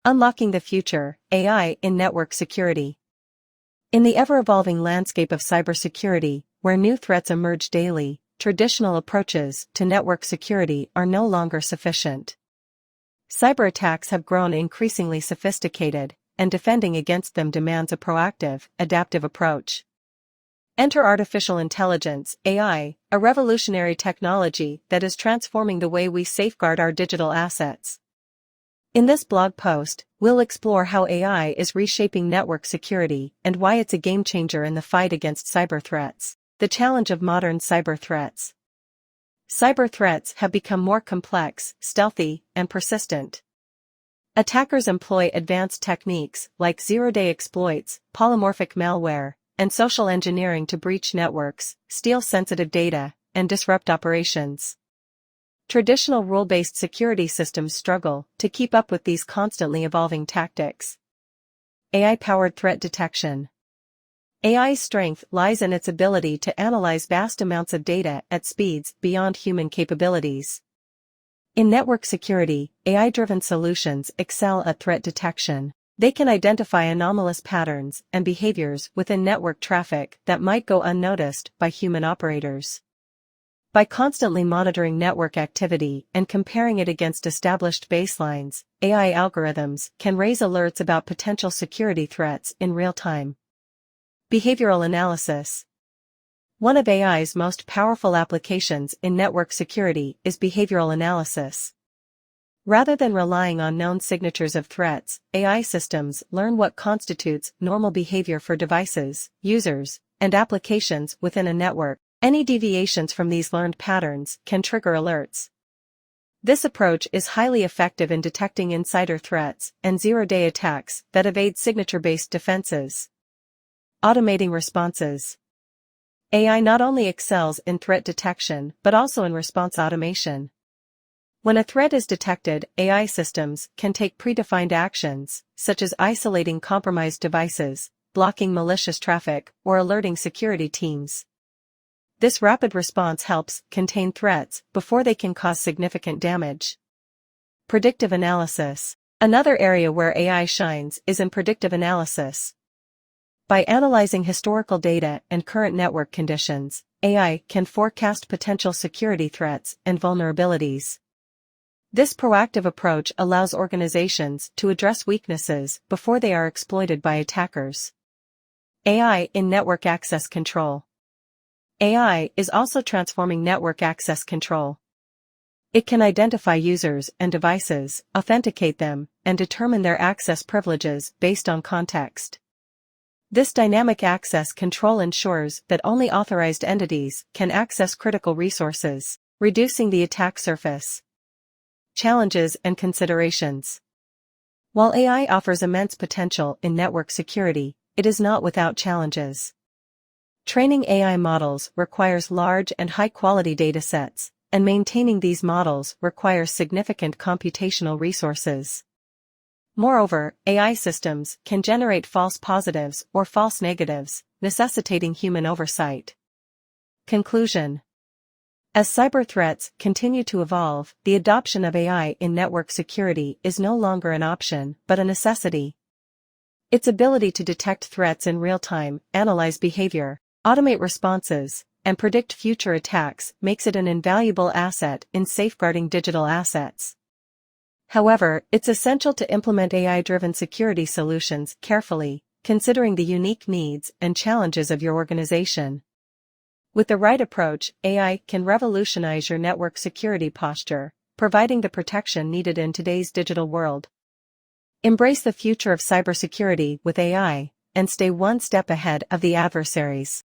Unlocking the future, AI in network security. In the ever-evolving landscape of cybersecurity, where new threats emerge daily, traditional approaches to network security are no longer sufficient. Cyber attacks have grown increasingly sophisticated, and defending against them demands a proactive, adaptive approach. Enter artificial intelligence, AI, a revolutionary technology that is transforming the way we safeguard our digital assets. In this blog post, we'll explore how AI is reshaping network security and why it's a game-changer in the fight against cyber threats. The challenge of modern cyber threats. Cyber threats have become more complex, stealthy, and persistent. Attackers employ advanced techniques like zero-day exploits, polymorphic malware, and social engineering to breach networks, steal sensitive data, and disrupt operations. Traditional rule-based security systems struggle to keep up with these constantly evolving tactics. AI-powered threat detection. AI's strength lies in its ability to analyze vast amounts of data at speeds beyond human capabilities. In network security, AI-driven solutions excel at threat detection. They can identify anomalous patterns and behaviors within network traffic that might go unnoticed by human operators. By constantly monitoring network activity and comparing it against established baselines, AI algorithms can raise alerts about potential security threats in real time. Behavioral analysis. One of AI's most powerful applications in network security is behavioral analysis. Rather than relying on known signatures of threats, AI systems learn what constitutes normal behavior for devices, users, and applications within a network. Any deviations from these learned patterns can trigger alerts. This approach is highly effective in detecting insider threats and zero-day attacks that evade signature-based defenses. Automating responses. AI not only excels in threat detection but also in response automation. When a threat is detected, AI systems can take predefined actions, such as isolating compromised devices, blocking malicious traffic, or alerting security teams. This rapid response helps contain threats before they can cause significant damage. Predictive analysis. Another area where AI shines is in predictive analysis. By analyzing historical data and current network conditions, AI can forecast potential security threats and vulnerabilities. This proactive approach allows organizations to address weaknesses before they are exploited by attackers. AI in network access control. AI is also transforming network access control. It can identify users and devices, authenticate them, and determine their access privileges based on context. This dynamic access control ensures that only authorized entities can access critical resources, reducing the attack surface. Challenges and considerations. While AI offers immense potential in network security, it is not without challenges. Training AI models requires large and high-quality datasets, and maintaining these models requires significant computational resources. Moreover, AI systems can generate false positives or false negatives, necessitating human oversight. Conclusion. As cyber threats continue to evolve, the adoption of AI in network security is no longer an option but a necessity. Its ability to detect threats in real time, analyze behavior, automate responses, and predict future attacks makes it an invaluable asset in safeguarding digital assets. However, it's essential to implement AI-driven security solutions carefully, considering the unique needs and challenges of your organization. With the right approach, AI can revolutionize your network security posture, providing the protection needed in today's digital world. Embrace the future of cybersecurity with AI, and stay one step ahead of the adversaries.